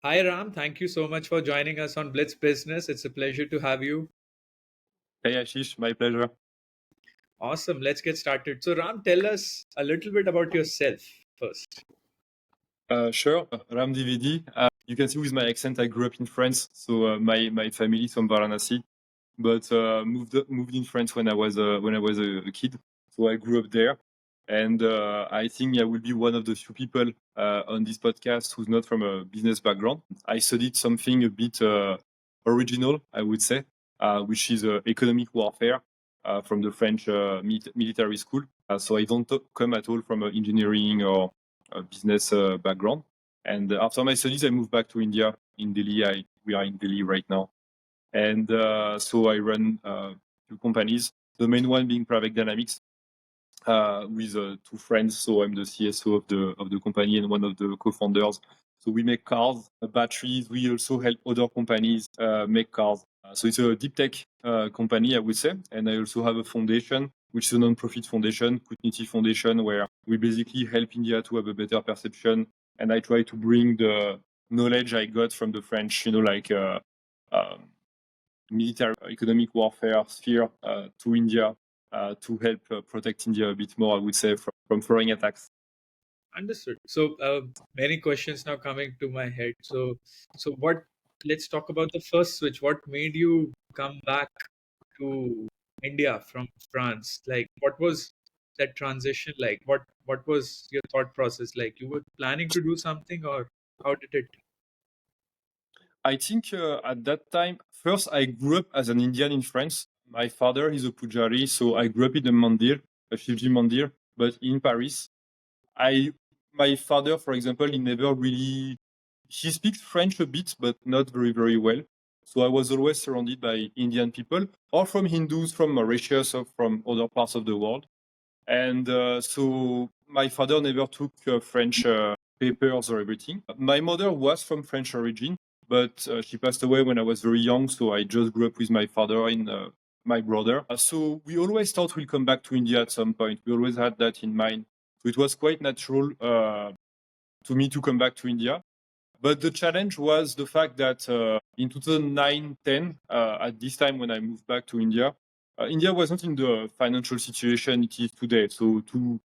Hi Ram, thank you so much for joining us on Blitz Business. It's a pleasure to have you. Hey Ashish, my pleasure. Awesome, let's get started. So Ram, tell us a little bit about yourself first. Sure, Ram Divedi. You can see with my accent, I grew up in France, so my family is from Varanasi, but moved in France when I was a kid. So I grew up there, and I think I will be one of the few people on this podcast who's not from a business background. I studied something a bit original, I would say, which is economic warfare from the French military school. So I don't come at all from engineering or a business background. And after my studies, I moved back to India in Delhi. We are in Delhi right now. And so I run two companies, the main one being Pravaig Dynamics with two friends. So I'm the CSO of the company and one of the co-founders. So we make cars, batteries. We also help other companies make cars. So it's a deep tech company, I would say. And I also have a foundation, which is a non-profit foundation, Kutniti Foundation, where we basically help India to have a better perception. And I try to bring the knowledge I got from the French, military economic warfare sphere to India to help protect India a bit more, I would say, from foreign attacks. Understood. So many questions now coming to my head. So what? Let's talk about the first switch. What made you come back to India from France? Like, what was that transition like? What was your thought process like? You were planning to do something, or how did it? I think at that time, first, I grew up as an Indian in France. My father is a Pujari, so I grew up in a mandir, a Shivji mandir, but in Paris. I, my father, for example, he speaks French a bit, but not very, very well. So I was always surrounded by Indian people, or from Hindus from Mauritius or from other parts of the world. And so my father never took French papers or everything. My mother was from French origin, but she passed away when I was very young. So I just grew up with my father and my brother. So we always thought we'll come back to India at some point. We always had that in mind. So it was quite natural to me to come back to India. But the challenge was the fact that in 2009-10, at this time when I moved back to India, India was not in the financial situation it is today. So to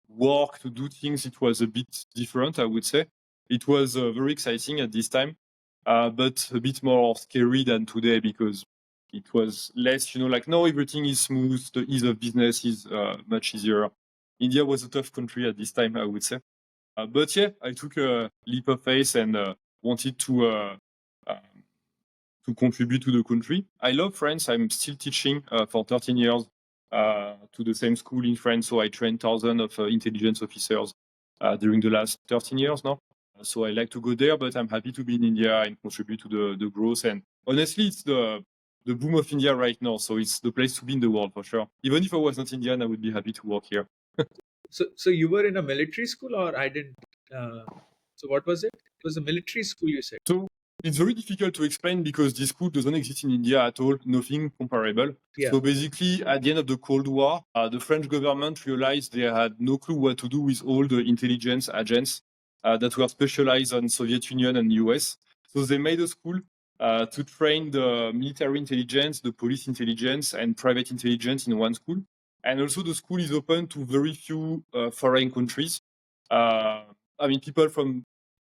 work, to do things, it was a bit different, I would say. It was very exciting at this time, but a bit more scary than today because it was less, like now everything is smooth, the ease of business is much easier. India was a tough country at this time, I would say. But yeah, I took a leap of faith and wanted um, to contribute to the country. I love France. I'm still teaching for 13 years to the same school in France. So I trained thousands of intelligence officers during the last 13 years now. So I like to go there, but I'm happy to be in India and contribute to the growth. And honestly, it's the boom of India right now. So it's the place to be in the world for sure. Even if I was not Indian, I would be happy to work here. So you were in a military school, or I didn't? Uh, so what was it? It was a military school, you said. So it's very difficult to explain because this school doesn't exist in India at all, nothing comparable. Yeah. So basically, at the end of the Cold War, the French government realized they had no clue what to do with all the intelligence agents that were specialized on Soviet Union and US. So they made a school to train the military intelligence, the police intelligence, and private intelligence in one school. And also the school is open to very few foreign countries. I mean, people from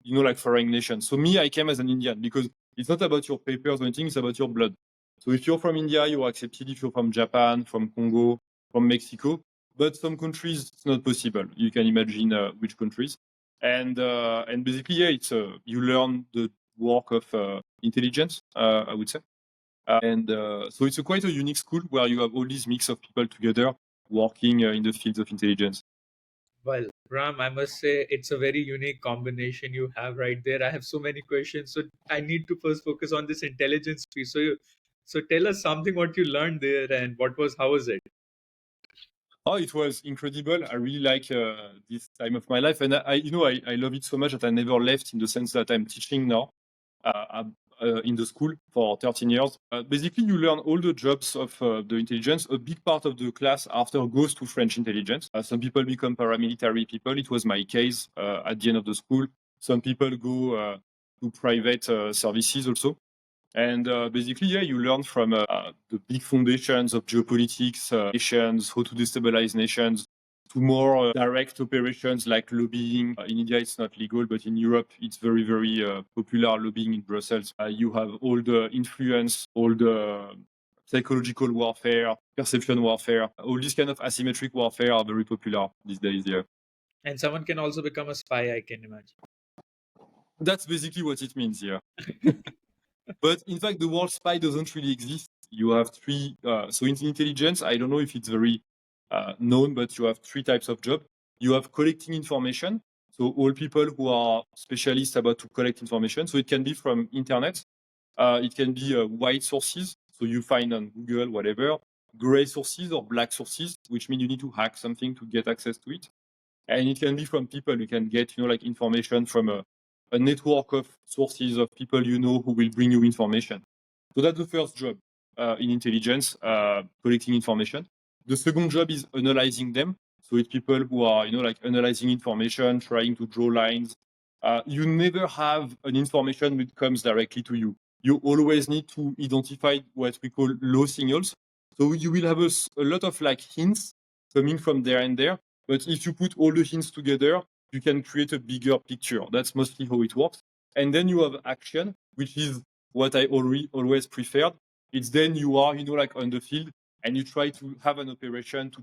like foreign nations. So me, I came as an Indian because it's not about your papers or anything, it's about your blood. So if you're from India, you're accepted. If you're from Japan, from Congo, from Mexico, but some countries it's not possible. You can imagine which countries. And basically, yeah, it's you learn the work of intelligence, I would say. And so it's quite a unique school where you have all these mix of people together working in the fields of intelligence. Well, Ram, I must say it's a very unique combination you have right there. I have so many questions, so I need to first focus on this intelligence piece. So tell us something what you learned there and how was it? Oh, it was incredible. I really like this time of my life, and I love it so much that I never left. In the sense that I'm teaching now in the school for 13 years. Basically, you learn all the jobs of the intelligence. A big part of the class after goes to French intelligence. Some people become paramilitary people. It was my case at the end of the school. Some people go to private services also. And basically, yeah, you learn from the big foundations of geopolitics, nations, how to destabilize nations, to more direct operations like lobbying. In India, it's not legal, but in Europe, it's very, very popular lobbying in Brussels. You have all the influence, all the psychological warfare, perception warfare, all these kind of asymmetric warfare are very popular these days. Yeah, And someone can also become a spy, I can imagine. that's basically what it means. Yeah. But in fact, the word spy doesn't really exist. You have three. So in intelligence, I don't know if it's very known, but you have three types of job. You have collecting information. So all people who are specialists about to collect information. So it can be from internet. It can be white sources. So you find on Google, whatever, gray sources or black sources, which mean you need to hack something to get access to it. And it can be from people. You can get, like information from a network of sources of people who will bring you information. So that's the first job in intelligence, collecting information. The second job is analyzing them. So it's people who are, like analyzing information, trying to draw lines. You never have an information that comes directly to you. You always need to identify what we call low signals. So you will have a lot of like hints coming from there and there. But if you put all the hints together, you can create a bigger picture. That's mostly how it works. And then you have action, which is what I always preferred. It's then you are, like on the field, and you try to have an operation to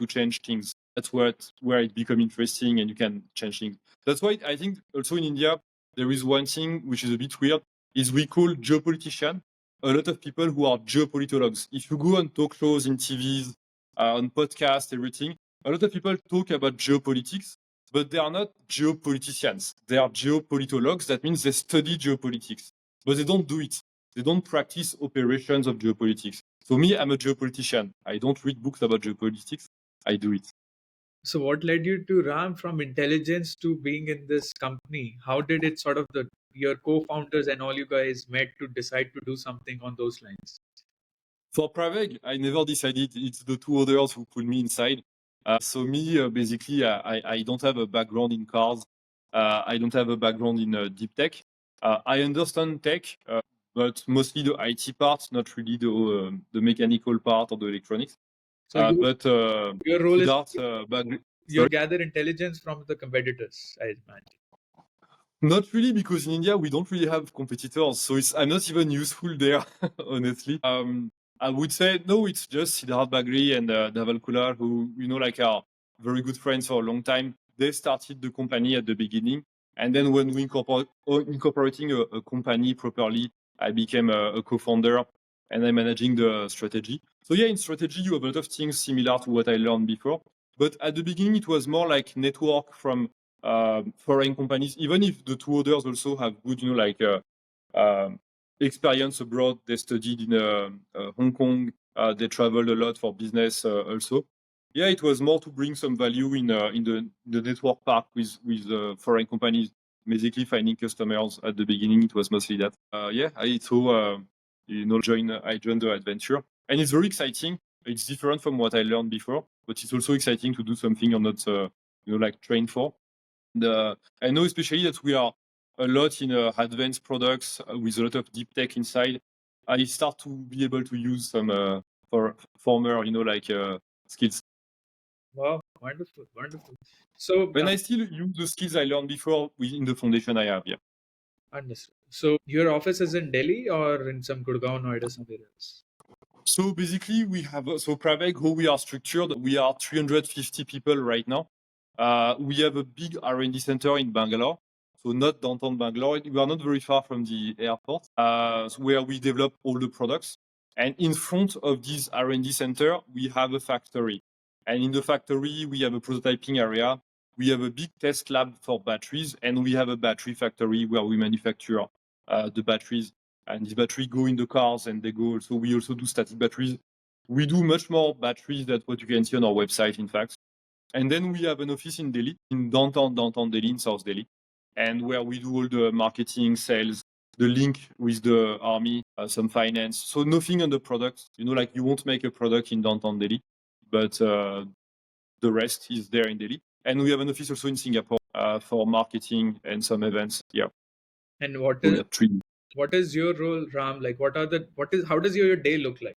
change things. That's where it becomes interesting, and you can change things. That's why I think also in India there is one thing which is a bit weird, is we call geopolitician a lot of people who are geopolitologues. If you go on talk shows, in TVs, on podcasts, everything, a lot of people talk about geopolitics, but they are not geopoliticians. They are geopolitologues. That means they study geopolitics, but they don't do it. They don't practice operations of geopolitics. So me, I'm a geopolitician. I don't read books about geopolitics. I do it. So what led you to Ram from intelligence to being in this company? How did it sort of your co-founders and all you guys met to decide to do something on those lines? For Pravaig, I never decided. It's the two others who put me inside. So me, basically, I don't have a background in cars. I don't have a background in deep tech. I understand tech, but mostly the IT part, not really the mechanical part or the electronics. So your role is Siddharth, you sorry? gather intelligence from the competitors, I imagine. Not really, because in India we don't really have competitors, so I'm not even useful there, honestly. I would say no, it's just Siddharth Bagri and Dhaval Kular, who like are very good friends for a long time. They started the company at the beginning, and then when we incorporating a company properly, I became a co-founder, and I'm managing the strategy. So yeah, in strategy you have a lot of things similar to what I learned before, but at the beginning it was more like network from foreign companies, even if the two others also have good, experience abroad. They studied in Hong Kong. They traveled a lot for business also. Yeah, it was more to bring some value in the network part with foreign companies, basically finding customers. At the beginning, it was mostly that. Yeah, I joined the adventure, and it's very exciting. It's different from what I learned before, but it's also exciting to do something I'm not like trained for. I know especially that we are a lot in advanced products with a lot of deep tech inside. I start to be able to use some former, skills. Wow, wonderful, wonderful. So And I still use the skills I learned before within the foundation I have. Yeah. understood. So your office is in Delhi or in some Gurgaon, Noida, somewhere else? So basically, we have Pravaig, how we are structured. We are 350 people right now. We have a big R&D center in Bangalore, so not downtown Bangalore. We are not very far from the airport, where we develop all the products. And in front of this R&D center, we have a factory. And in the factory, we have a prototyping area. We have a big test lab for batteries, and we have a battery factory where we manufacture the batteries. And these batteries go in the cars, and they go also. We also do static batteries. We do much more batteries than what you can see on our website, in fact. And then we have an office in Delhi, in downtown Delhi, in South Delhi, and where we do all the marketing, sales, the link with the army, some finance. So nothing on the product. Like you won't make a product in downtown Delhi, but the rest is there in Delhi. And we have an office also in Singapore for marketing and some events. Yeah. And So we have three. what is your role, Ram? Like, how does your day look like?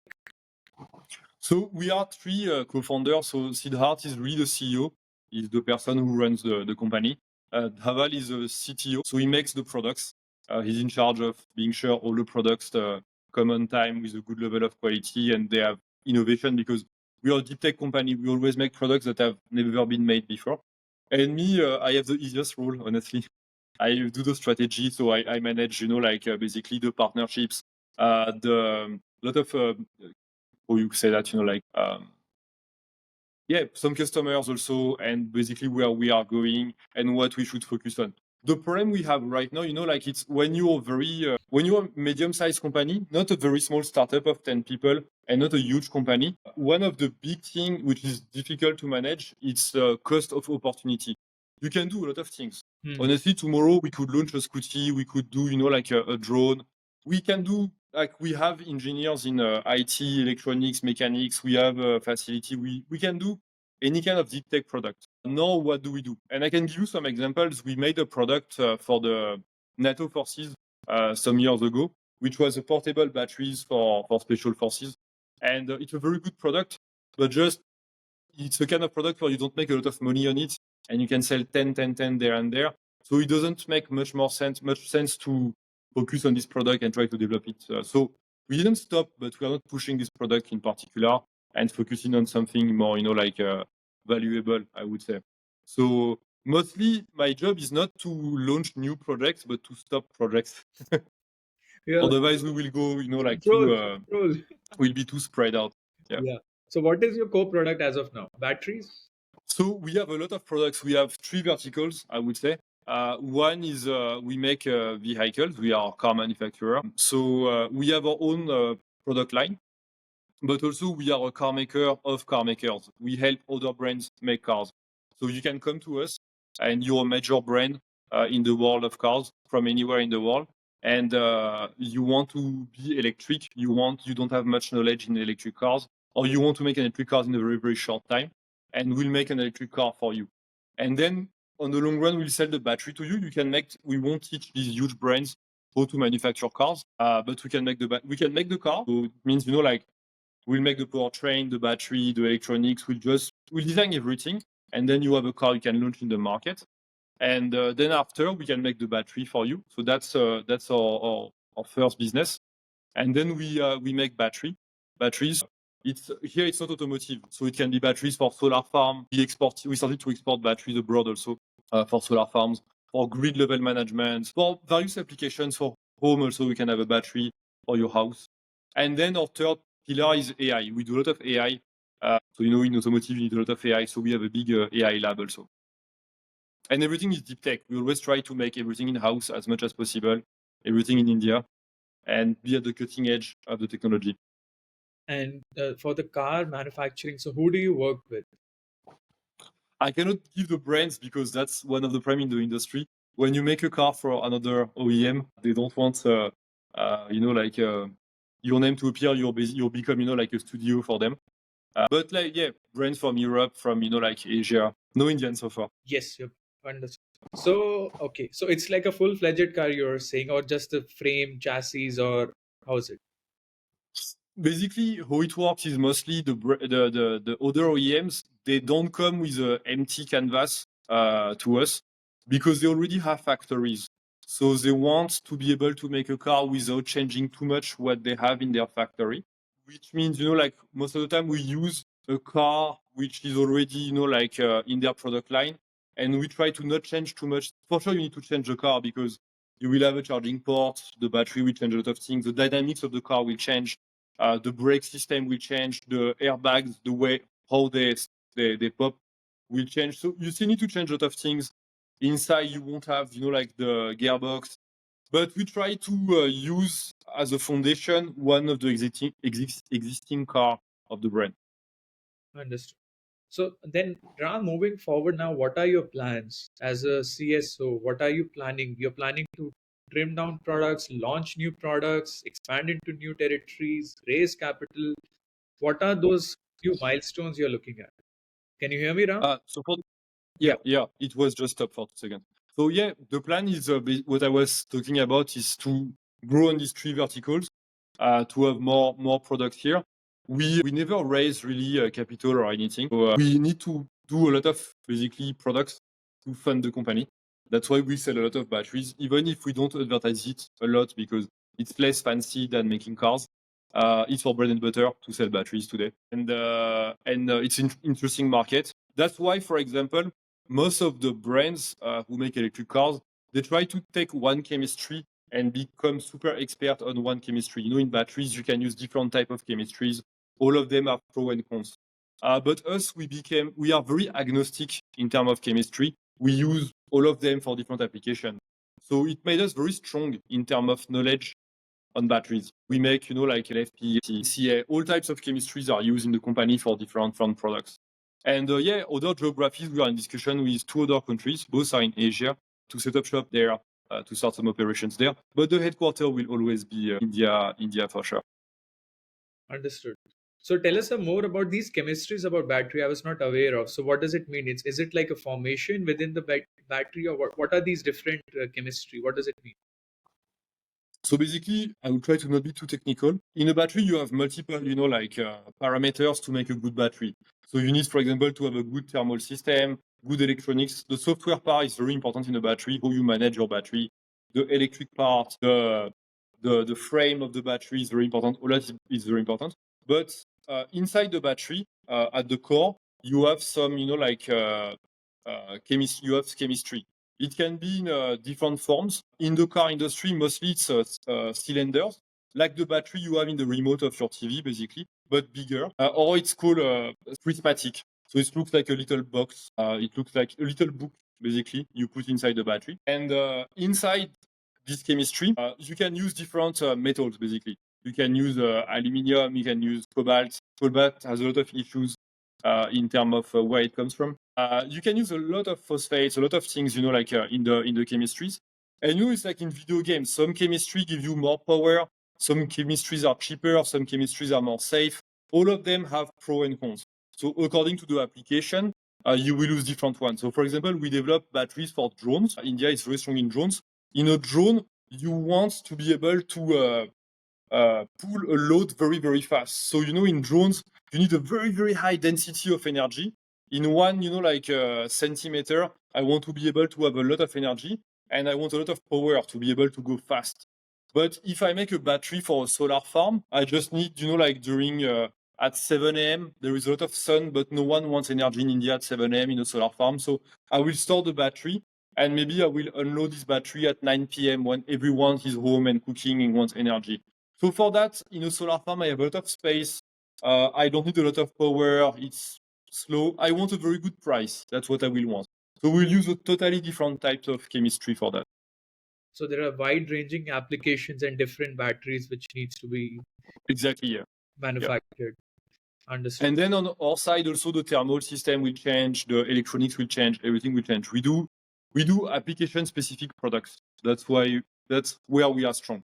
So we are three co-founders. So Siddharth is really the CEO. He's the person who runs the company. Dhaval is a CTO. So he makes the products. He's in charge of being sure all the products come on time with a good level of quality and they have innovation because we are a deep tech company. We always make products that have never been made before. And me, I have the easiest role, honestly. I do the strategy. So I manage, basically the partnerships, the lot of how you say that, yeah, some customers also, and basically where we are going and what we should focus on. The problem we have right now, it's when you're when you're a medium-sized company, not a very small startup of 10 people and not a huge company. One of the big thing which is difficult to manage, it's cost of opportunity. You can do a lot of things. Honestly, tomorrow we could launch a scooty, we could do, a drone. We can do like we have engineers in IT, electronics, mechanics. We have a facility. We can do any kind of deep tech product. Now, what do we do? And I can give you some examples. We made a product for the NATO forces some years ago, which was a portable batteries for special forces. And it's a very good product, but just it's a kind of product where you don't make a lot of money on it and you can sell 10, 10, 10 there and there. So it doesn't make much sense to focus on this product and try to develop it. So we didn't stop, but we are not pushing this product in particular and focusing on something more, valuable, I would say. So mostly my job is not to launch new projects, but to stop projects. Yeah, Otherwise we will go, control. we'll be too spread out. Yeah. Yeah. So what is your core product as of now? Batteries? So we have a lot of products. We have three verticals, I would say. One is we make vehicles. We are a car manufacturer. So we have our own product line, but also we are a car maker of car makers. We help other brands make cars. So you can come to us and you're a major brand in the world of cars from anywhere in the world. And you want to be electric, you don't have much knowledge in electric cars, or you want to make an electric car in a very, very short time, and we'll make an electric car for you. And then on the long run, we'll sell the battery to you. We won't teach these huge brands how to manufacture cars, but we can make the car. So it means, we'll make the powertrain, the battery, the electronics. We'll design everything, and then you have a car you can launch in the market. And then after, we can make the battery for you. So that's our first business. And then we make batteries. It's not automotive, so it can be batteries for solar farm. We started to export batteries abroad also for solar farms, for grid level management, for various applications for home. Also, we can have a battery for your house. And then our third pillar is AI. We do a lot of AI. So in automotive, you need a lot of AI. So we have a big AI lab also. And everything is deep tech. We always try to make everything in-house as much as possible, everything in India, and be at the cutting edge of the technology. And for the car manufacturing, so who do you work with? I cannot give the brands because that's one of the prime in the industry. When you make a car for another OEM, they don't want, your name to appear. You'll become, like a studio for them. But brands from Europe, from Asia. No Indian so far. Yes, you understood. So okay, so it's like a full-fledged car you're saying, or just the frame, chassis, or how is it? Basically, how it works is mostly the other OEMs. They don't come with an empty canvas to us because they already have factories. So they want to be able to make a car without changing too much what they have in their factory. Which means, most of the time we use a car which is already, in their product line, and we try to not change too much. For sure, you need to change the car because you will have a charging port. The battery will change a lot of things. The dynamics of the car will change. The brake system will change, the airbags, the way how they pop will change. So you still need to change a lot of things. Inside, you won't have, the gearbox. But we try to use as a foundation one of the existing car of the brand. Understood. So then, Ram, moving forward now, what are your plans as a CSO? What are you planning? You're planning to trim down products, launch new products, expand into new territories, raise capital. What are those few milestones you're looking at? Can you hear me, Ram? So for Yeah. yeah, it was just stopped for 2 seconds. So yeah, the plan is what I was talking about is to grow on these three verticals, to have more products here. We never raise really capital or anything. So we need to do a lot of basically products to fund the company. That's why we sell a lot of batteries, even if we don't advertise it a lot because it's less fancy than making cars. It's for bread and butter to sell batteries today, and it's an interesting market. That's why, for example, most of the brands who make electric cars, they try to take one chemistry and become super expert on one chemistry. You know, in batteries, you can use different type of chemistries. All of them have pro and cons. But us, we are very agnostic in terms of chemistry. We use all of them for different applications. So it made us very strong in terms of knowledge on batteries. We make, like LFP, CA, all types of chemistries are used in the company for different products. And other geographies, we are in discussion with 2 other countries, both are in Asia, to set up shop there, to start some operations there. But the headquarters will always be India for sure. Understood. So tell us some more about these chemistries about battery I was not aware of. So what does it mean? Is it like a formation within the battery, or what are these different chemistry? What does it mean? So basically, I will try to not be too technical. In a battery, you have multiple, parameters to make a good battery. So you need, for example, to have a good thermal system, good electronics. The software part is very important in a battery, how you manage your battery. The electric part, the frame of the battery is very important. All that is very important. But inside the battery, at the core, you have some, you have chemistry. It can be in different forms. In the car industry, mostly it's cylinders, like the battery you have in the remote of your TV, basically, but bigger. Or it's called prismatic. So it looks like a little box. It looks like a little book, basically, you put inside the battery. And inside this chemistry, you can use different metals, basically. You can use aluminium, you can use cobalt. Cobalt has a lot of issues in terms of where it comes from. You can use a lot of phosphates, a lot of things, in the chemistries. And it's like in video games. Some chemistry give you more power. Some chemistries are cheaper. Some chemistries are more safe. All of them have pros and cons. So according to the application, you will use different ones. So for example, we develop batteries for drones. India is very strong in drones. In a drone, you want to be able to pull a load very, very fast. So, in drones, you need a very, very high density of energy. In one, centimeter, I want to be able to have a lot of energy and I want a lot of power to be able to go fast. But if I make a battery for a solar farm, I just need, during at 7 a.m., there is a lot of sun, but no one wants energy in India at 7 a.m. in a solar farm. So I will store the battery and maybe I will unload this battery at 9 p.m. when everyone is home and cooking and wants energy. So for that, in a solar farm, I have a lot of space. I don't need a lot of power. It's slow. I want a very good price. That's what I will want. So we'll use a totally different types of chemistry for that. So there are wide-ranging applications and different batteries which needs to be Exactly, yeah. manufactured. Understood. And then on our side, also the thermal system will change, the electronics will change, everything will change. We do application-specific products. That's where we are strong.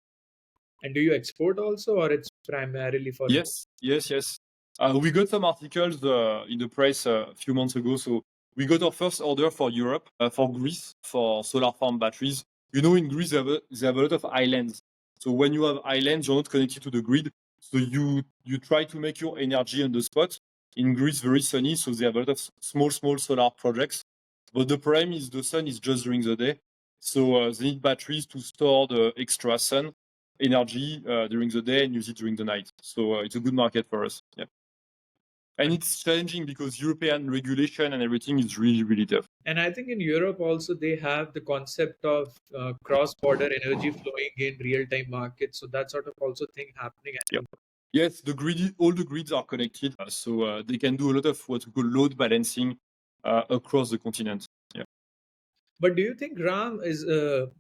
And do you export also, or it's primarily for? Yes. We got some articles in the press a few months ago. So we got our first order for Europe, for Greece, for solar farm batteries. In Greece, they have a lot of islands. So when you have islands, you're not connected to the grid. So you try to make your energy on the spot. In Greece, very sunny, so they have a lot of small solar projects. But the problem is the sun is just during the day. So they need batteries to store the extra sun energy during the day and use it during the night. So it's a good market for us. Yeah. And it's challenging because European regulation and everything is really, really tough. And I think in Europe also they have the concept of cross-border energy flowing in real-time markets. So that sort of also thing happening. Yeah. Yes, all the grids are connected, so they can do a lot of what we call load balancing across the continent. Yeah. But do you think RAM is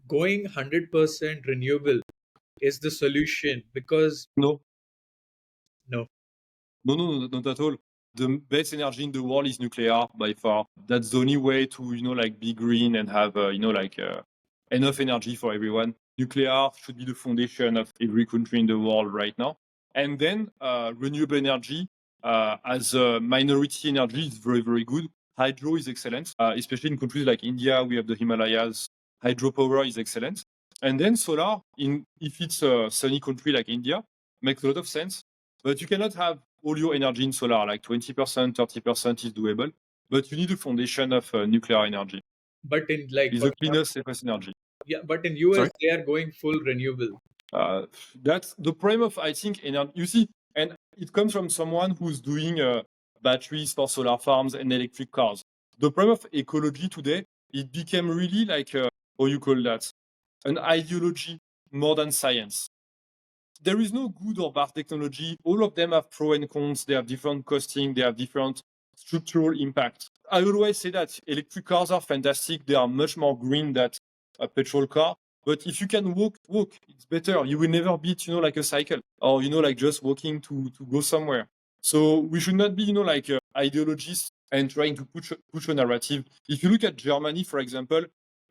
going 100% renewable is the solution? Because No, no. not at all. The best energy in the world is nuclear by far. That's the only way to be green and have enough energy for everyone. Nuclear should be the foundation of every country in the world right now. And then renewable energy as a minority energy is very, very good. Hydro is excellent, especially in countries like India. We have the Himalayas. hydropower is excellent. And then solar, if it's a sunny country like India, makes a lot of sense. But you cannot have all your energy in solar, like 20%, 30% is doable. But you need a foundation of nuclear energy. But in like It's for the example, cleanest, safest energy. yeah, but in US Sorry? they are going full renewable. That's the problem of, I think, energy. You see, and it comes from someone who's doing batteries for solar farms and electric cars. The problem of ecology today, it became really like, how you call that, an ideology more than science. There is no good or bad technology. All of them have pros and cons. They have different costing. They have different structural impact. I always say that electric cars are fantastic. They are much more green than a petrol car. But if you can walk, it's better. You will never beat, like a cycle or, like just walking to go somewhere. So we should not be, like ideologists and trying to push a narrative. If you look at Germany, for example,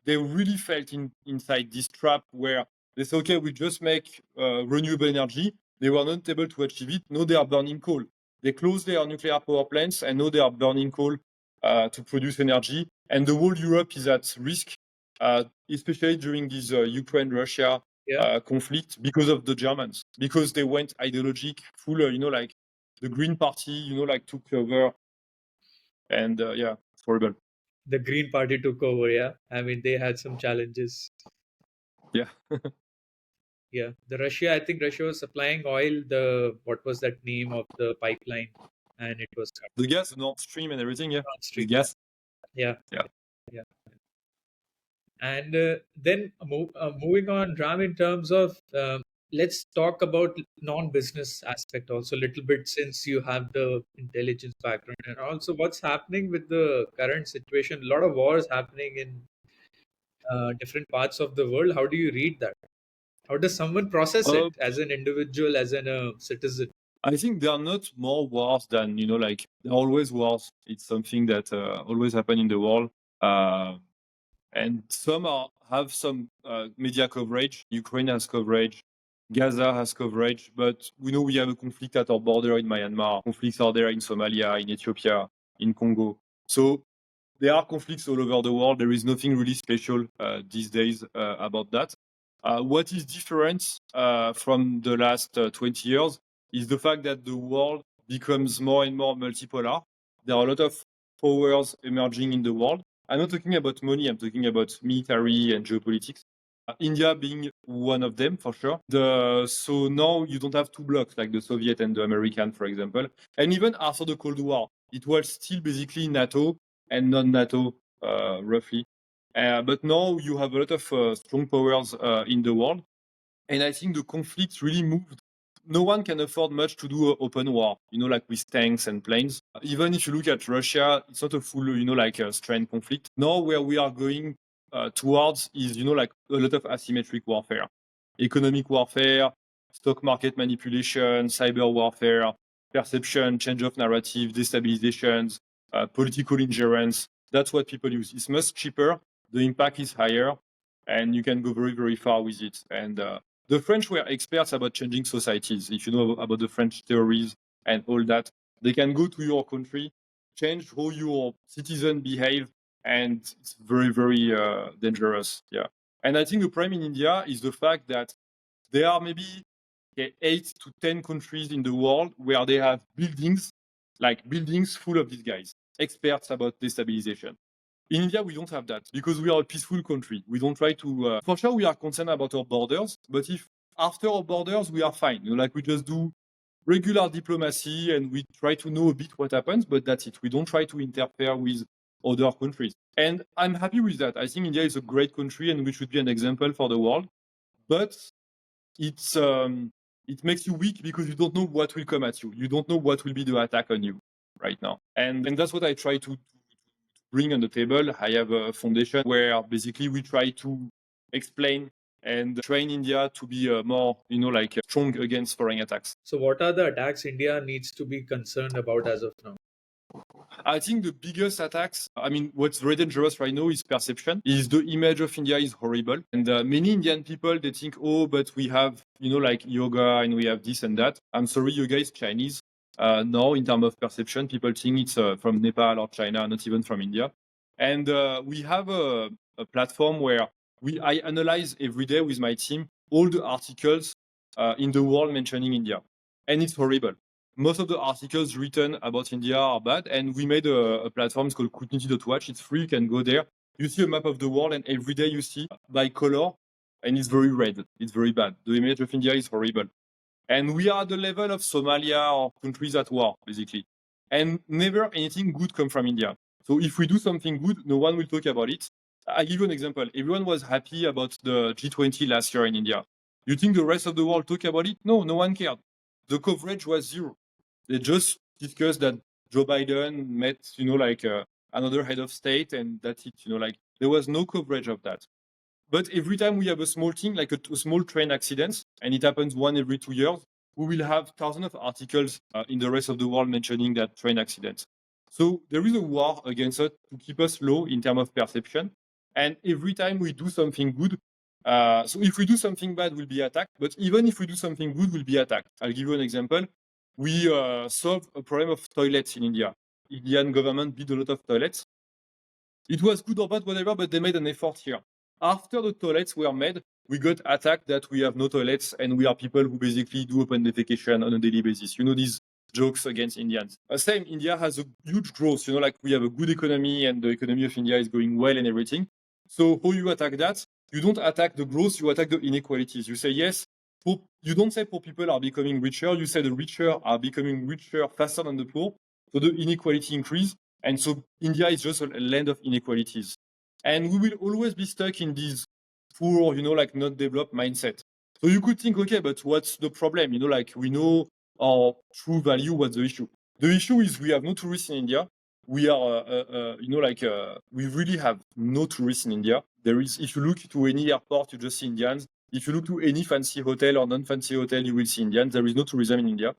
they really felt inside this trap where they say, okay, we just make renewable energy. They were not able to achieve it. Now they are burning coal. They closed their nuclear power plants and now they are burning coal to produce energy. And the whole Europe is at risk, especially during this Ukraine-Russia Yeah, conflict because of the Germans, because they went ideologic, full, like the Green Party, like took over. And yeah, it's horrible. the Green Party took over. Yeah, I mean they had some challenges. Yeah. Yeah, the Russia. I think Russia was supplying oil. The what was that name of the pipeline? And it was cut The gas, Nord Stream and everything, yeah. The downstream. gas. Yeah, Yeah. yeah. And then moving on, Ram, in terms of let's talk about non-business aspect also a little bit, since you have the intelligence background, and also what's happening with the current situation. A lot of wars happening in different parts of the world. How do you read that? How does someone process it Uh, as an individual, as an citizen? I think there are not more wars than, like there are always wars. It's something that always happen in the world. Uh, and some have some media coverage. Ukraine has coverage. Gaza has coverage. But we know we have a conflict at our border in Myanmar. Conflicts are there in Somalia, in Ethiopia, in Congo. So there are conflicts all over the world. There is nothing really special these days about that. What is different from the last 20 years is the fact that the world becomes more and more multipolar. There are a lot of powers emerging in the world. I'm not talking about money, I'm talking about military and geopolitics. India being one of them for sure. So now you don't have two blocks like the Soviet and the American, for example. And even after the Cold War, it was still basically NATO and non-NATO, roughly. But now you have a lot of strong powers in the world. And I think the conflict really moved. No one can afford much to do open war, like with tanks and planes. Even if you look at Russia, it's not a full, like a strength conflict. Now where we are going towards is, like a lot of asymmetric warfare, economic warfare, stock market manipulation, cyber warfare, perception, change of narrative, destabilizations, political ingerence. That's what people use. It's much cheaper. The impact is higher, and you can go very, very far with it. And the French were experts about changing societies. If you know about the French theories and all that, they can go to your country, change how your citizens behave, and it's very, very dangerous. Yeah. And I think the problem in India is the fact that there are maybe 8 to 10 countries in the world where they have buildings, like buildings full of these guys, experts about destabilization. In India, we don't have that because we are a peaceful country. We don't try to. For sure, we are concerned about our borders, but if after our borders we are fine, like we just do regular diplomacy and we try to know a bit what happens, but that's it. We don't try to interfere with other countries, and I'm happy with that. I think India is a great country and we should be an example for the world. But it's it makes you weak because you don't know what will come at you. You don't know what will be the attack on you right now, and that's what I try to bring on the table. I have a foundation where basically we try to explain and train India to be more, like strong against foreign attacks. So, what are the attacks India needs to be concerned about as of now? I think the biggest attacks, I mean, what's very dangerous right now is perception, is the image of India is horrible. And many Indian people, they think, oh, but we have, like yoga and we have this and that. I'm sorry, yoga is Chinese. Now, in terms of perception, people think it's from Nepal or China, not even from India. And we have a platform where I analyze every day with my team all the articles in the world mentioning India, and it's horrible. Most of the articles written about India are bad, and we made a platform. It's called Kutniti.watch. It's free. You can go there. You see a map of the world, and every day you see by color, and it's very red. It's very bad. The image of India is horrible. And we are at the level of Somalia or countries at war, basically. And never anything good come from India. So if we do something good, no one will talk about it. I give you an example. Everyone was happy about the G20 last year in India. You think the rest of the world talk about it? No, no one cared. The coverage was zero. They just discussed that Joe Biden met, another head of state, and that's it. There was no coverage of that. But every time we have a small thing, like a small train accident, and it happens one every 2 years, we will have thousands of articles in the rest of the world mentioning that train accident. So there is a war against us to keep us low in terms of perception. And every time we do something good, so if we do something bad, we'll be attacked. But even if we do something good, we'll be attacked. I'll give you an example. We solved a problem of toilets in India. Indian government built a lot of toilets. It was good or bad, whatever, but they made an effort here. After the toilets were made, we got attacked that we have no toilets and we are people who basically do open defecation on a daily basis. These jokes against Indians. Same, India has a huge growth. We have a good economy and the economy of India is going well and everything. So how you attack that? You don't attack the growth, you attack the inequalities. You say, yes, you don't say poor people are becoming richer. You say the richer are becoming richer faster than the poor. So the inequality increase. And so India is just a land of inequalities. And we will always be stuck in this poor, not developed mindset. So you could think, okay, but what's the problem? We know our true value, what's the issue? The issue is we have no tourists in India. We are, we really have no tourists in India. If you look to any airport, you just see Indians. If you look to any fancy hotel or non-fancy hotel, you will see Indians. There is no tourism in India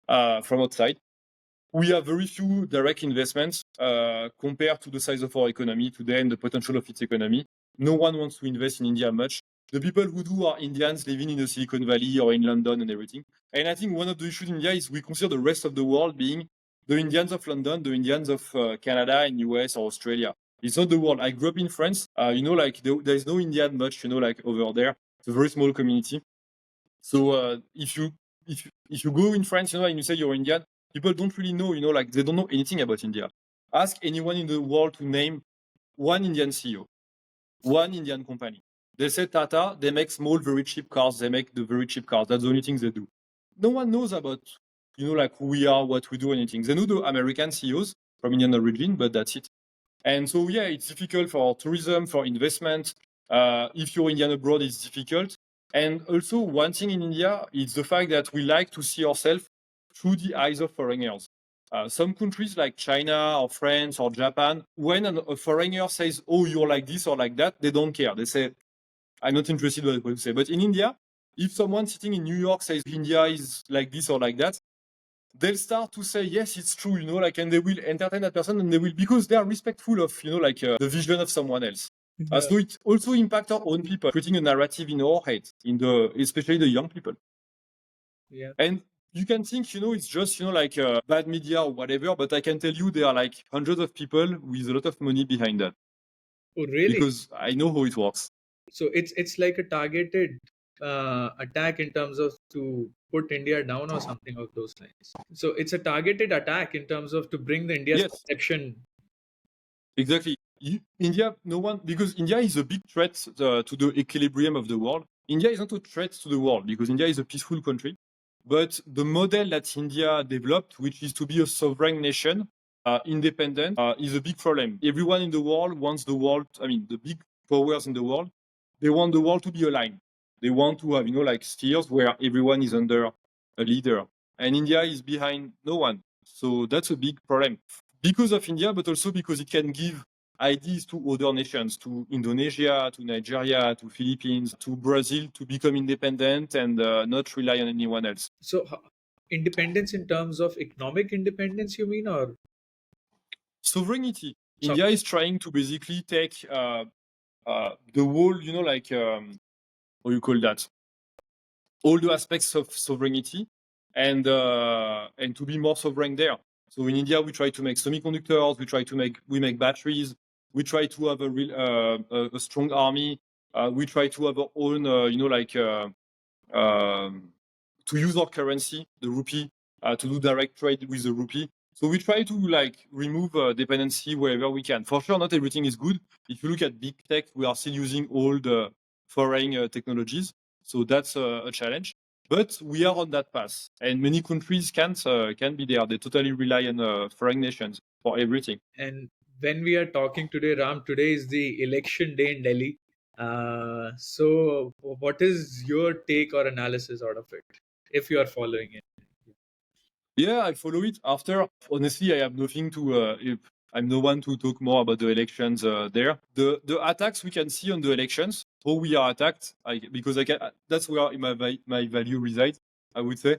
from outside. We have very few direct investments compared to the size of our economy today and the potential of its economy. No one wants to invest in India much. The people who do are Indians living in the Silicon Valley or in London and everything. And I think one of the issues in India is we consider the rest of the world being the Indians of London, the Indians of Canada and US or Australia. It's not the world. I grew up in France. There is no Indian much, over there. It's a very small community. So if you go in France, and you say you're Indian, people don't really know, they don't know anything about India. Ask anyone in the world to name one Indian CEO, one Indian company. They say Tata, they make small, very cheap cars. They make the very cheap cars. That's the only thing they do. No one knows about, who we are, what we do, anything. They know the American CEOs from Indian origin, but that's it. And so, yeah, it's difficult for tourism, for investment. If you're Indian abroad, it's difficult. And also, one thing in India is the fact that we like to see ourselves through the eyes of foreigners. Some countries like China or France or Japan, when a foreigner says, oh, you're like this or like that, they don't care. They say, I'm not interested in what you say. But in India, if someone sitting in New York says India is like this or like that, they'll start to say, yes, it's true, and they will entertain that person and they will, because they are respectful of, the vision of someone else. So it also impacts our own people, creating a narrative in our head, especially the young people. Yeah. And you can think, it's just, bad media or whatever, but I can tell you there are like hundreds of people with a lot of money behind that. Oh, really? Because I know how it works. So it's like a targeted attack in terms of to put India down or something of those lines. So it's a targeted attack in terms of to bring the India's Yes. perception. Exactly. India, because India is a big threat to the equilibrium of the world. India is not a threat to the world because India is a peaceful country. But the model that India developed, which is to be a sovereign nation, independent, is a big problem. Everyone in the world wants the big powers in the world, they want the world to be aligned. They want to have, spheres where everyone is under a leader. And India is behind no one. So that's a big problem. Because of India, but also because it can give ideas to other nations, to Indonesia, to Nigeria, to Philippines, to Brazil, to become independent and not rely on anyone else. So independence in terms of economic independence, you mean, or sovereignty? India is trying to basically take the whole, what you call that? All the aspects of sovereignty and to be more sovereign there. So in India, we try to make semiconductors, we make batteries, we try to have a strong army. We try to have our own, to use our currency, the rupee, to do direct trade with the rupee. So we try to remove dependency wherever we can. For sure, not everything is good. If you look at big tech, we are still using old foreign technologies. So that's a challenge. But we are on that path, and many countries can be there. They totally rely on foreign nations for everything. And when we are talking today, Ram, today is the election day in Delhi. So what is your take or analysis out of it, if you are following it? Yeah, I follow it. After, honestly, I have nothing to. I'm no one to talk more about the elections there. The attacks we can see on the elections, how we are attacked, because that's where my value resides. I would say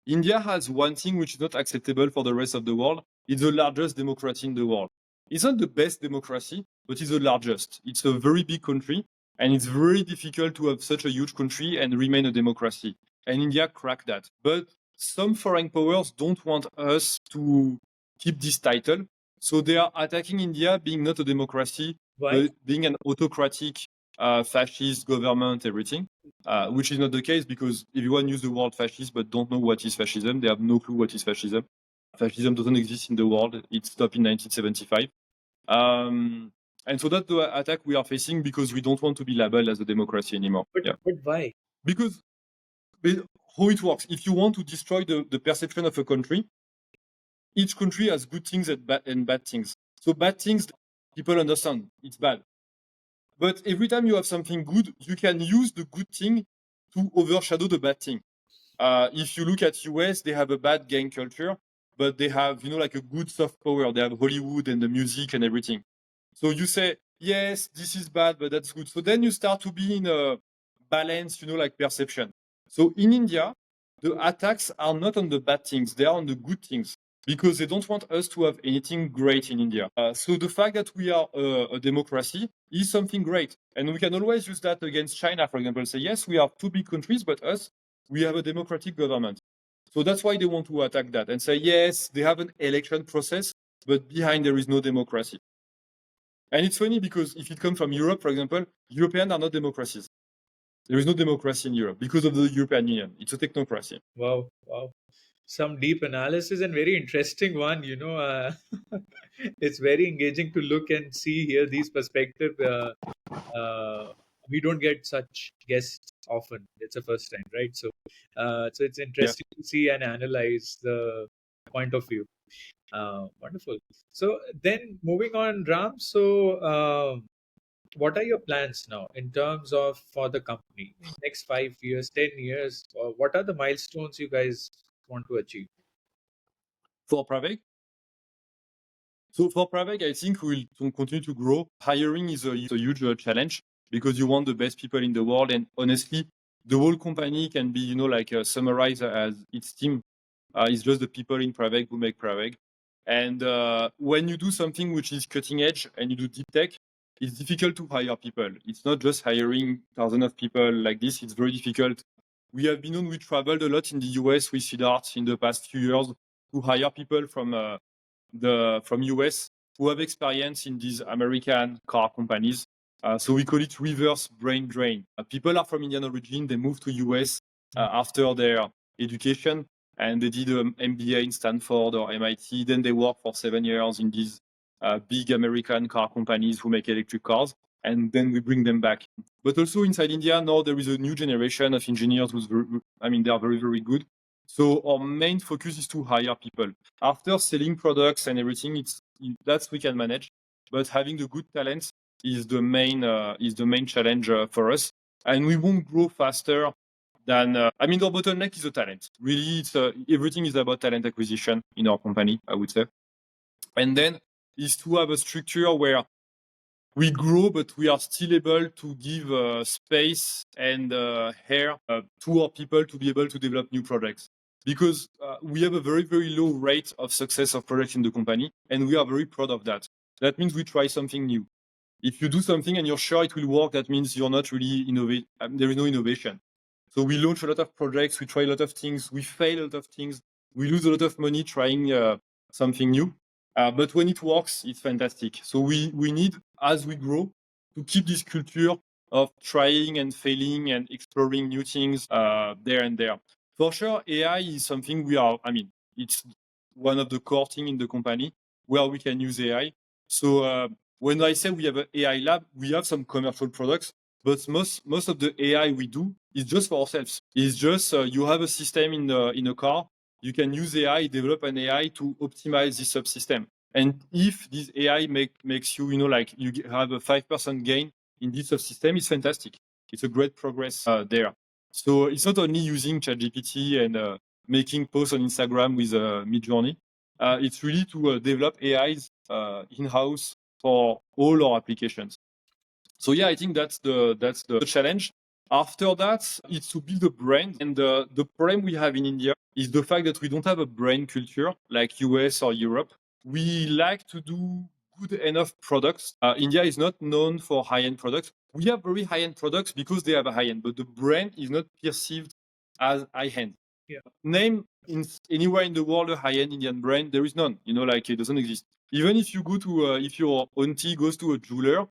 India has one thing which is not acceptable for the rest of the world. It's the largest democracy in the world. It's not the best democracy, but it's the largest. It's a very big country, and it's very difficult to have such a huge country and remain a democracy. And India cracked that. But some foreign powers don't want us to keep this title. So they are attacking India being not a democracy, Why? but being an autocratic, fascist government, everything, which is not the case because everyone uses the word fascist but don't know what is fascism. They have no clue what is fascism. Fascism doesn't exist in the world. It stopped in 1975. And so that's the attack we are facing because we don't want to be labeled as a democracy anymore. But why? Because how it works, if you want to destroy the perception of a country, each country has good things and bad things. So bad things, people understand it's bad. But every time you have something good, you can use the good thing to overshadow the bad thing. If you look at US, they have a bad gang culture, but they have, like a good soft power. They have Hollywood and the music and everything. So you say, yes, this is bad, but that's good. So then you start to be in a balance, like perception. So in India, the attacks are not on the bad things, they are on the good things because they don't want us to have anything great in India. So the fact that we are a democracy is something great. And we can always use that against China, for example, say, yes, we are two big countries, but us, we have a democratic government. So that's why they want to attack that and say, yes, they have an election process, but behind there is no democracy. And it's funny because if it comes from Europe, for example, Europeans are not democracies. There is no democracy in Europe because of the European Union. It's a technocracy. Wow, wow. Some deep analysis and very interesting one. It's very engaging to look and see here these perspectives. We don't get such guests often. It's the first time, right? So it's Yeah. interesting to see and analyze the point of view. Wonderful. So then moving on, Ram. So what are your plans now in terms of for the company in next 5 years, 10 years? What are the milestones you guys want to achieve? For Pravaig, so for Pravaig, I think we'll continue to grow. Hiring is a huge challenge because you want the best people in the world. And honestly, the whole company can be, summarized as its team. It's just the people in Pravaig who make Pravaig. And when you do something which is cutting edge and you do deep tech, it's difficult to hire people. It's not just hiring thousands of people like this. It's very difficult. We traveled a lot in the US with Siddharth in the past few years to hire people from US who have experience in these American car companies. So we call it reverse brain drain. People are from Indian origin. They move to US after their education and they did an MBA in Stanford or MIT. Then they work for 7 years in these big American car companies who make electric cars. And then we bring them back. But also inside India, now there is a new generation of engineers they are very, very good. So our main focus is to hire people. After selling products and everything, that's we can manage. But having the good talents is the main challenge for us. And we won't grow faster than our bottleneck is the talent. Really, it's everything is about talent acquisition in our company, I would say. And then is to have a structure where we grow, but we are still able to give space and hair to our people to be able to develop new projects. Because we have a very, very low rate of success of projects in the company, and we are very proud of that. That means we try something new. If you do something and you're sure it will work, that means you're not really innovate. There is no innovation. So we launch a lot of projects, we try a lot of things, we fail a lot of things, we lose a lot of money trying something new. But when it works, it's fantastic. So we need, as we grow, to keep this culture of trying and failing and exploring new things there and there. For sure, AI is something it's one of the core things in the company where we can use AI. So when I say we have an AI lab, we have some commercial products, but most of the AI we do is just for ourselves. It's just you have a system in a car. You can use AI, develop an AI to optimize this subsystem. And if this AI makes you, like you have a 5% gain in this subsystem, it's fantastic. It's a great progress there. So it's not only using ChatGPT and making posts on Instagram with Midjourney. It's really to develop AIs in-house for all our applications. So yeah, I think that's the challenge. After that, it's to build a brand. And the problem we have in India is the fact that we don't have a brand culture like US or Europe. We like to do good enough products. India is not known for high-end products. We have very high-end products because they have a high-end, but the brand is not perceived as high-end. Yeah. Name anywhere in the world a high-end Indian brand, there is none. Like it doesn't exist. Even if you go to, if your auntie goes to a jeweler,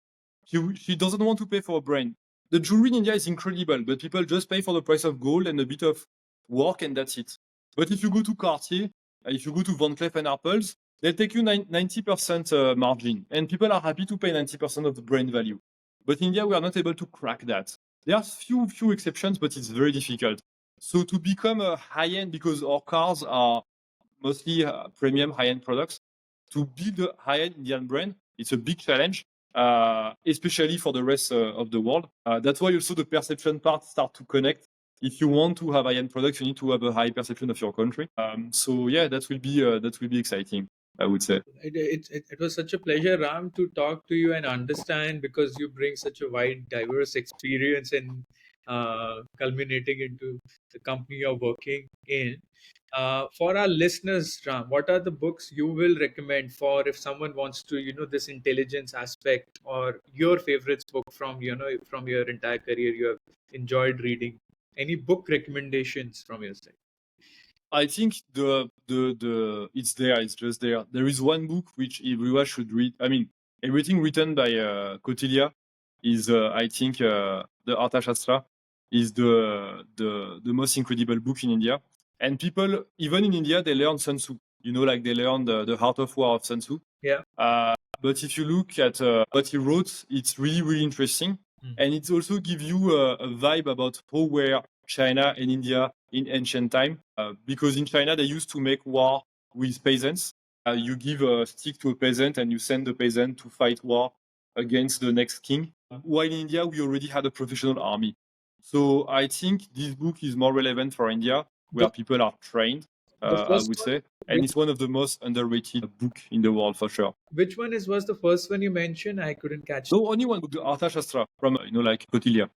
she doesn't want to pay for a brand. The jewelry in India is incredible, but people just pay for the price of gold and a bit of work, and that's it. But if you go to Cartier, if you go to Van Cleef and Arpels, they'll take you 90% margin, and people are happy to pay 90% of the brand value. But in India, we are not able to crack that. There are few exceptions, but it's very difficult. So to become a high-end, because our cars are mostly premium high-end products, to build a high-end Indian brand, it's a big challenge, especially for the rest of the world. That's why also the perception part start to connect. If you want to have high-end products, you need to have a high perception of your country. So yeah, that will be exciting, I would say. It was such a pleasure, Ram, to talk to you and understand, because you bring such a wide, diverse experience and culminating into the company you're working in. For our listeners, Ram, what are the books you will recommend for if someone wants to, this intelligence aspect, or your favorite book from, from your entire career you have enjoyed reading? Any book recommendations from your side? I think it's there. It's just there. There is one book which everyone should read. I mean, everything written by Kautilya is, I think, the Arthashastra is the most incredible book in India. And people, even in India, they learn Sun Tzu. Like they learn the Art of War of Sun Tzu. Yeah. But if you look at what he wrote, it's really, really interesting. And it also gives you a vibe about how were China and India in ancient time. Because in China, they used to make war with peasants. You give a stick to a peasant and you send the peasant to fight war against the next king. While in India, we already had a professional army. So I think this book is more relevant for India, where people are trained, I would say. And it's one of the most underrated book in the world for sure. Which one was the first one you mentioned? I couldn't catch. No, only one book, the Arthashastra from like Kautilya.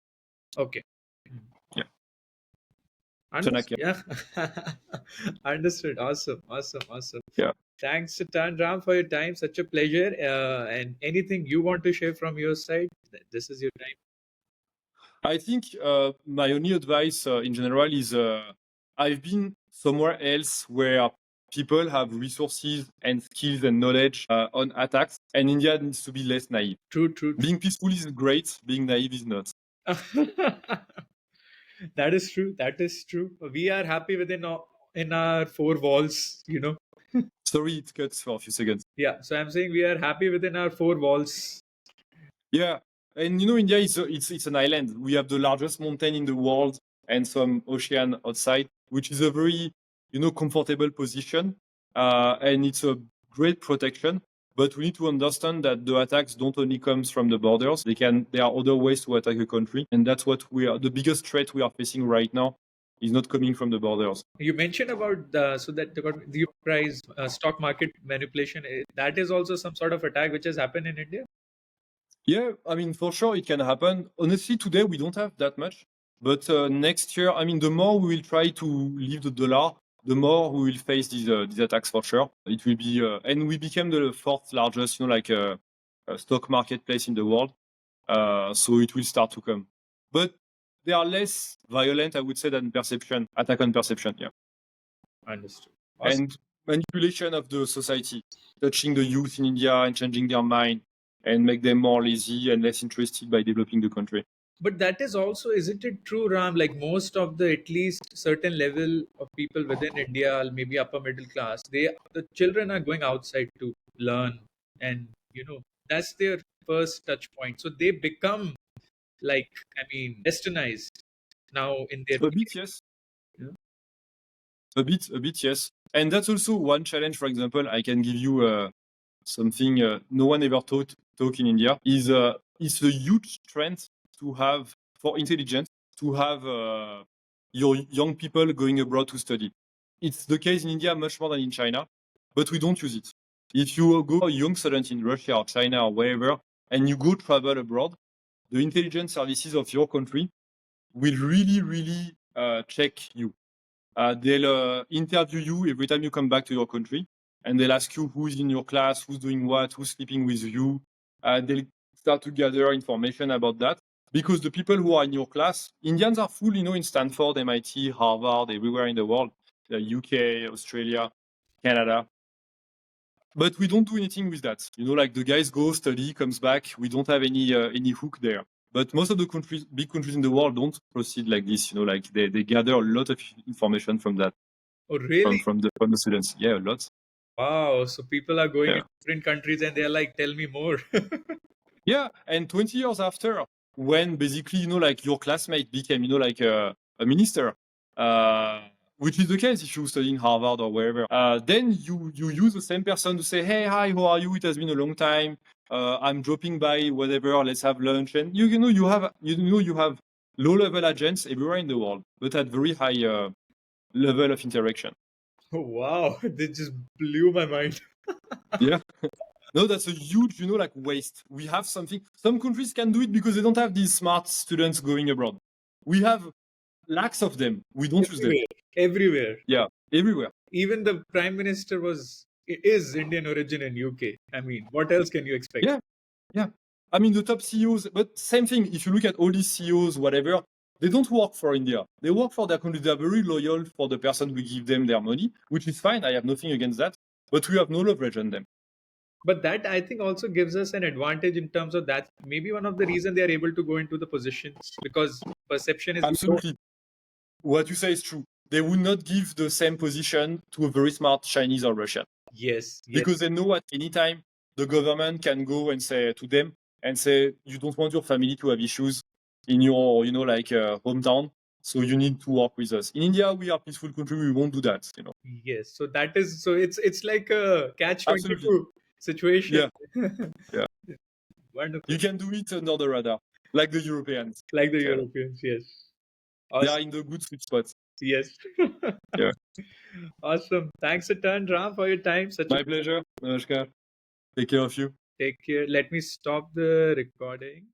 Okay. Yeah. Understood. Yeah. Understood. Awesome. Yeah. Thanks a ton, Ram, for your time. Such a pleasure. And anything you want to share from your side? This is your time. I think my only advice in general is I've been somewhere else where people have resources and skills and knowledge on attacks, and India needs to be less naive. True. Being peaceful is great, being naive is not. That is true. We are happy in our four walls, Sorry, it cuts for a few seconds. Yeah, so I'm saying we are happy within our four walls. Yeah, and India is it's an island. We have the largest mountain in the world and some ocean outside, which is a very comfortable position, and it's a great protection. But we need to understand that the attacks don't only come from the borders. There are other ways to attack a country, and that's what the biggest threat we are facing right now is not coming from the borders. You mentioned about the price stock market manipulation. That is also some sort of attack which has happened in India. Yeah, I mean, for sure it can happen. Honestly, today we don't have that much, but next year, I mean, the more we will try to leave the dollar, the more we will face these attacks for sure. It will be, and we became the fourth largest, stock marketplace in the world. So it will start to come, but they are less violent, I would say, than attack on perception. Yeah. Understood. Awesome. And manipulation of the society, touching the youth in India and changing their mind and make them more lazy and less interested by developing the country. But that is also, isn't it true, Ram? Like most of the at least certain level of people within India, maybe upper middle class, the children are going outside to learn, and that's their first touch point. So they become like, I mean, westernized now in their A bit, yes. yeah. A bit, yes. And that's also one challenge. For example, I can give you something no one ever talk in India is it's a huge trend to have for intelligence to have your young people going abroad to study. It's the case in India much more than in China, but we don't use it. If you go a young student in Russia or China or wherever, and you go travel abroad, the intelligence services of your country will really, really check you. They'll interview you every time you come back to your country, and they'll ask you who's in your class, who's doing what, who's sleeping with you. They'll start to gather information about that because the people who are in your class, Indians are full, in Stanford, MIT, Harvard, everywhere in the world, UK, Australia, Canada. But we don't do anything with that. Like the guys go study, comes back. We don't have any hook there. But most of the big countries in the world don't proceed like this. Like they gather a lot of information from that, Oh, really? from the students. Yeah, a lot. Wow. So people are going Yeah. in different countries and they're like, tell me more. Yeah, and 20 years after, when basically, like your classmate became, like a minister, which is the case if you study in Harvard or wherever, then you use the same person to say, hey, hi, how are you? It has been a long time. I'm dropping by, whatever. Let's have lunch. And you have low-level agents everywhere in the world, but at very high level of interaction. Oh, wow. This just blew my mind. Yeah. No, that's a huge, like waste. We have something. Some countries can do it because they don't have these smart students going abroad. We have lakhs of them. We don't use them. Everywhere. Everywhere. Yeah, everywhere. Even the prime minister is Indian origin in UK. I mean, what else can you expect? Yeah, yeah. I mean, the top CEOs, but same thing. If you look at all these CEOs, whatever, they don't work for India. They work for their country. They are very loyal for the person who give them their money, which is fine. I have nothing against that. But we have no leverage on them. But that I think also gives us an advantage in terms of that. Maybe one of the reasons they are able to go into the positions because perception is low. Absolutely. What you say is true. They would not give the same position to a very smart Chinese or Russian. Yes, yes. Because they know at any time the government can go and say to them and say, you don't want your family to have issues in your, hometown. So you need to work with us. In India, we are a peaceful country. We won't do that. Yes. So that is so it's like a catch Absolutely. 22 situation. Yeah. Yeah. Wonderful. You can do it under the radar, like the Europeans. Like the Yeah. Europeans, yes. They are Awesome. in the good sweet spot. Yes. Yeah. Awesome. Thanks a ton, Ram, for your time. Such My a pleasure. Namaskar. Take care of you. take care. Let me stop the recording.